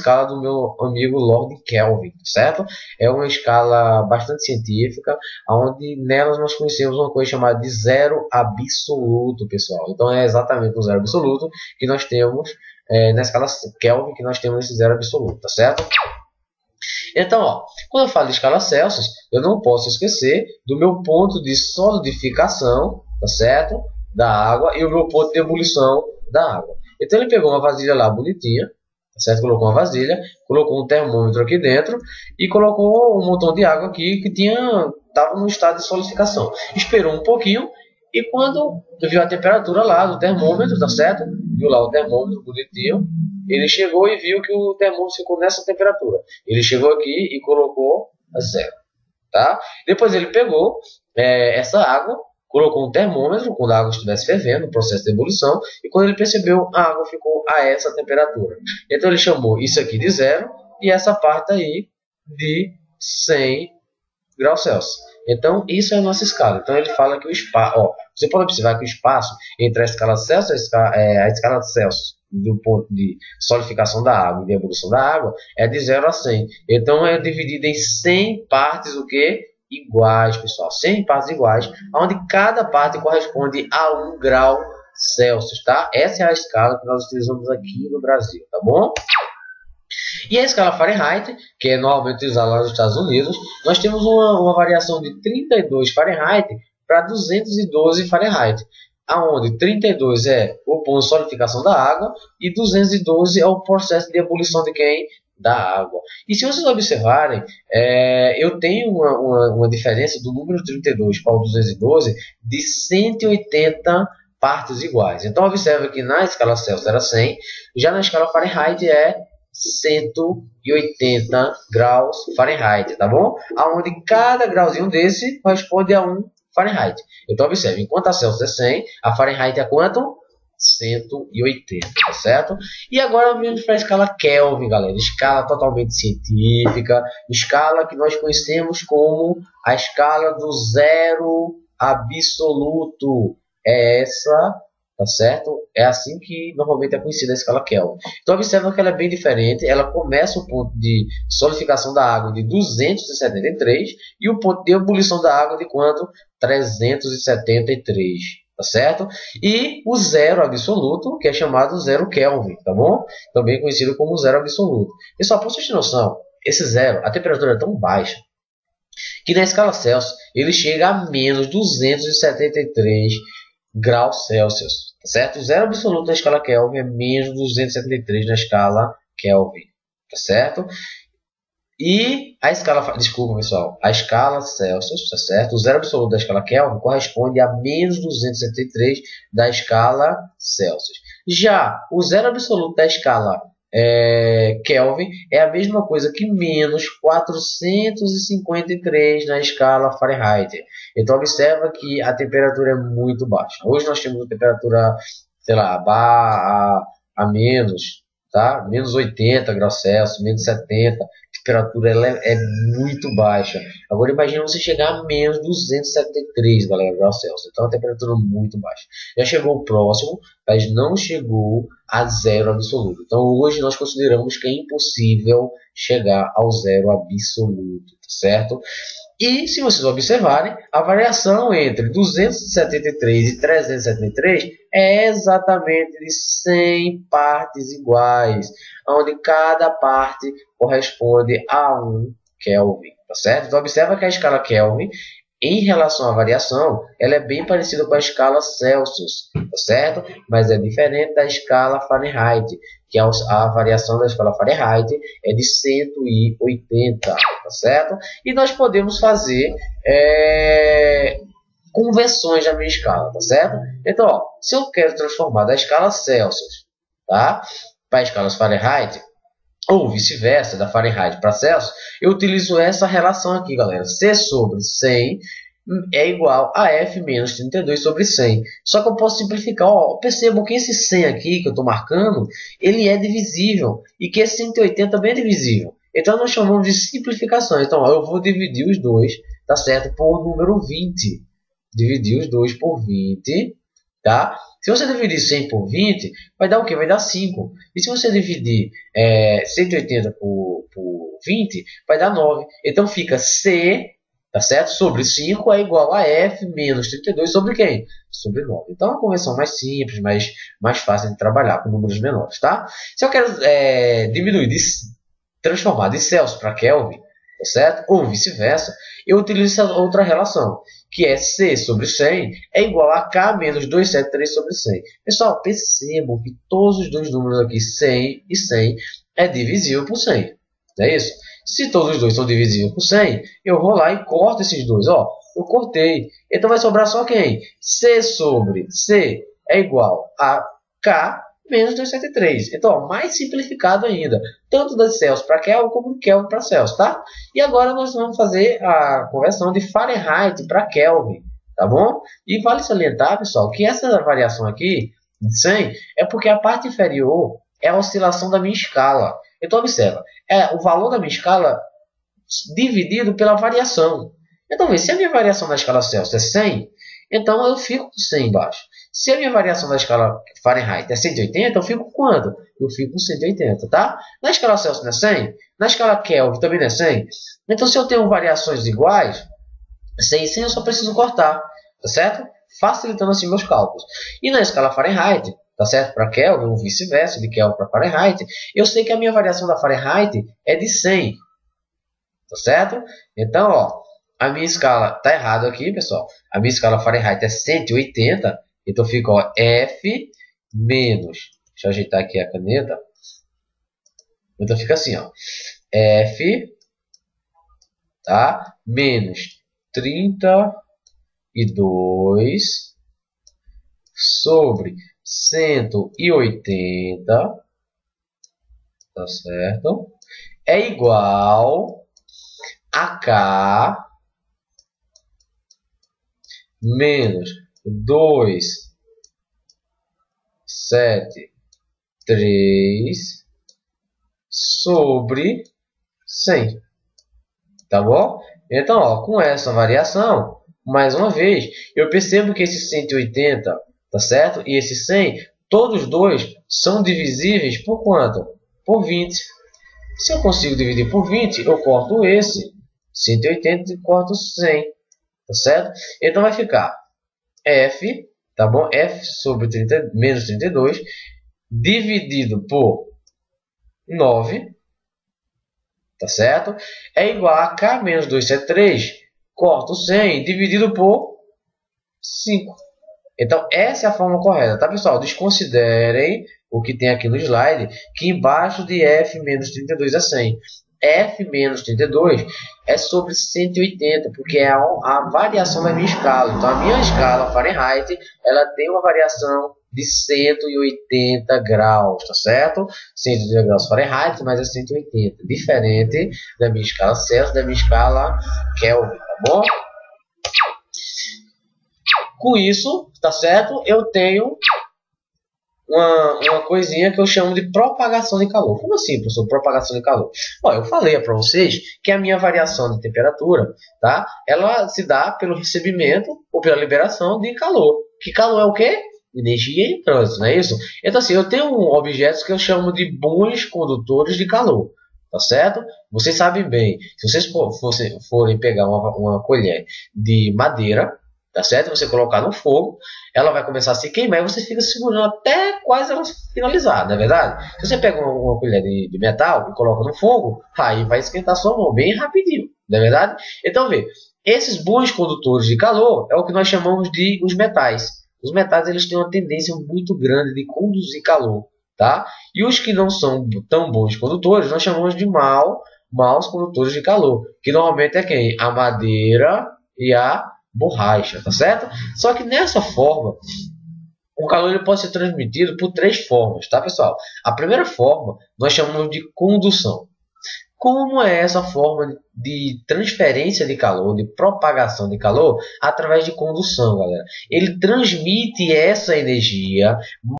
escala do meu amigo Lord Kelvin, certo? É uma escala bastante científica, onde nelas nós conhecemos uma coisa chamada de zero absoluto, pessoal. Então é exatamente o zero absoluto que nós temos na escala Kelvin, que nós temos esse zero absoluto, tá certo? Então, ó, quando eu falo de escala Celsius, eu não posso esquecer do meu ponto de solidificação, tá certo? Da água e o meu ponto de ebulição da água. Então ele pegou uma vasilha lá bonitinha, tá certo? Colocou uma vasilha, colocou um termômetro aqui dentro e colocou um montão de água aqui que estava no estado de solidificação. Esperou um pouquinho e quando viu a temperatura lá do termômetro, tá certo? Viu lá o termômetro bonitinho. Ele chegou e viu que o termômetro ficou nessa temperatura. Ele chegou aqui e colocou a zero. Tá? Depois ele pegou essa água, colocou um termômetro quando a água estivesse fervendo, no processo de ebulição, e quando ele percebeu, a água ficou a essa temperatura. Então ele chamou isso aqui de zero e essa parte aí de 100 graus Celsius. Então isso é a nossa escala. Então ele fala que o espaço, ó, você pode observar que o espaço entre a escala Celsius e a escala Celsius do ponto de solidificação da água e de ebulição da água é de 0 a 100. Então é dividido em 100 partes o que? Iguais, pessoal. 100 partes iguais, onde cada parte corresponde a 1 grau Celsius, tá? Essa é a escala que nós utilizamos aqui no Brasil, tá bom? E a escala Fahrenheit, que é normalmente utilizada lá nos Estados Unidos, nós temos uma variação de 32 Fahrenheit para 212 Fahrenheit. Aonde 32 é o ponto de solidificação da água e 212 é o processo de ebulição de quem? Da água. E se vocês observarem, eu tenho uma diferença do número 32 para o 212 de 180 partes iguais. Então observe que na escala Celsius era 100, já na escala Fahrenheit é 180 graus Fahrenheit, tá bom? Aonde cada grauzinho desse corresponde a um Fahrenheit. Então observe, enquanto a Celsius é 100, a Fahrenheit é quanto? 180, tá certo? E agora vamos para a escala Kelvin, galera. Escala totalmente científica, escala que nós conhecemos como a escala do zero absoluto. É essa, tá certo? É assim que normalmente é conhecida a escala Kelvin. Então observa que ela é bem diferente. Ela começa o ponto de solidificação da água de 273 e o ponto de ebulição da água de quanto? 373, tá certo? E o zero absoluto, que é chamado zero Kelvin, tá bom? Também conhecido como zero absoluto. Pessoal, para vocês terem noção, esse zero, a temperatura é tão baixa que na escala Celsius ele chega a menos 273 graus Celsius, tá certo? O zero absoluto na escala Kelvin é menos 273 na escala Kelvin, tá certo? E a escala, desculpa pessoal, a escala Celsius, tá certo? O zero absoluto da escala Kelvin corresponde a menos 273 da escala Celsius. Já o zero absoluto da escala Kelvin é a mesma coisa que menos 453 na escala Fahrenheit. Então observa que a temperatura é muito baixa. Hoje nós temos uma temperatura, sei lá, a menos, tá? Menos 80 graus Celsius, menos 70. A temperatura ela é muito baixa. Agora imagine você chegar a menos 273, galera, graus Celsius. Então a temperatura é muito baixa. Já chegou próximo, mas não chegou a zero absoluto. Então hoje nós consideramos que é impossível chegar ao zero absoluto, tá certo? E se vocês observarem, a variação entre 273 e 373 é exatamente de 100 partes iguais, onde cada parte corresponde a 1 Kelvin, tá certo? Então observa que a escala Kelvin, em relação à variação, ela é bem parecida com a escala Celsius, tá certo? Mas é diferente da escala Fahrenheit, que a variação da escala Fahrenheit é de 180, tá certo? E nós podemos fazer conversões da minha escala, tá certo? Então, ó, se eu quero transformar da escala Celsius, tá, para a escala Fahrenheit, ou vice-versa, da Fahrenheit para Celsius, eu utilizo essa relação aqui, galera. C sobre 100 é igual a F menos 32 sobre 100. Só que eu posso simplificar. Ó, percebam que esse 100 aqui que eu estou marcando, ele é divisível. E que esse 180 também é divisível. Então nós chamamos de simplificação. Então ó, eu vou dividir os dois, tá certo? Por número 20. Dividir os dois por 20. tá? Se você dividir 100 por 20, vai dar o quê? Vai dar 5. E se você dividir 180 por 20, vai dar 9. Então fica C, tá certo? Sobre 5 é igual a F menos 32 sobre quem? Sobre 9. Então é uma conversão mais simples, mais fácil de trabalhar com números menores, tá? Se eu quero transformar de Celsius para Kelvin, tá certo? Ou vice-versa, eu utilizo essa outra relação, que é C sobre 100 é igual a K menos 273 sobre 100. Pessoal, percebam que todos os dois números aqui, 100 e 100, é divisível por 100. Não é isso? Se todos os dois são divisíveis por 100, eu vou lá e corto esses dois. Ó, eu cortei. Então vai sobrar só quem? C sobre C é igual a K menos 273. Então, ó, mais simplificado ainda. Tanto da Celsius para Kelvin como de Kelvin para Celsius, tá? E agora nós vamos fazer a conversão de Fahrenheit para Kelvin, tá bom? E vale salientar, pessoal, que essa variação aqui, de 100, é porque a parte inferior é a oscilação da minha escala. Então, observa, é o valor da minha escala dividido pela variação. Então, se a minha variação da escala Celsius é 100, então eu fico com 100 embaixo. Se a minha variação da escala Fahrenheit é 180, eu fico com quanto? Eu fico com 180, tá? Na escala Celsius não é 100? Na escala Kelvin também não é 100? Então, se eu tenho variações iguais, 100 e 100 eu só preciso cortar, tá certo? Facilitando assim meus cálculos. E na escala Fahrenheit, tá certo? Para Kelvin, ou vice-versa, de Kelvin para Fahrenheit, eu sei que a minha variação da Fahrenheit é de 100, tá certo? Então, ó, a minha escala tá errado aqui, pessoal. A minha escala Fahrenheit é 180, então fica, ó, F menos, deixa eu ajeitar aqui a caneta. Então fica assim, ó, F, tá? Menos 32 sobre 180, tá certo? É igual a K menos 273 sobre 100, tá bom? Então, ó, com essa variação, mais uma vez, eu percebo que esse 180, tá certo? E esse 100, todos dois são divisíveis por quanto? Por 20. Se eu consigo dividir por 20, eu corto esse 180 e corto 100, tá certo? Então vai ficar F, tá bom? F sobre menos 32 dividido por 9, tá certo? É igual a K menos 273, corto 100 dividido por 5. Então, essa é a forma correta, tá, pessoal? Desconsiderem o que tem aqui no slide, que embaixo de F menos 32 é 100. F menos 32 é sobre 180, porque é a variação da minha escala. Então, a minha escala Fahrenheit, ela tem uma variação de 180 graus, tá certo? 180 graus Fahrenheit, mas é 180. Diferente da minha escala Celsius, da minha escala Kelvin, tá bom? Com isso, tá certo? Eu tenho uma coisinha que eu chamo de propagação de calor. Como assim, professor? Propagação de calor? Bom, eu falei para vocês que a minha variação de temperatura, tá? Ela se dá pelo recebimento ou pela liberação de calor. Que calor é o quê? Energia em trânsito, não é isso? Então, assim, eu tenho objetos que eu chamo de bons condutores de calor, tá certo? Vocês sabem bem, se vocês forem pegar uma colher de madeira, tá certo? Você colocar no fogo, ela vai começar a se queimar e você fica segurando até quase ela finalizar, não é verdade? Se você pega uma colher de metal e coloca no fogo, aí vai esquentar sua mão bem rapidinho, não é verdade? Então, vê, esses bons condutores de calor é o que nós chamamos de os metais. Os metais, eles têm uma tendência muito grande de conduzir calor, tá? E os que não são tão bons condutores, nós chamamos de maus condutores de calor, que normalmente é quem? A madeira e a borracha, tá certo? Só que nessa forma, o calor ele pode ser transmitido por três formas, tá, pessoal? A primeira forma nós chamamos de condução. Como é essa forma de transferência de calor, de propagação de calor? Através de condução, galera. Ele transmite essa energia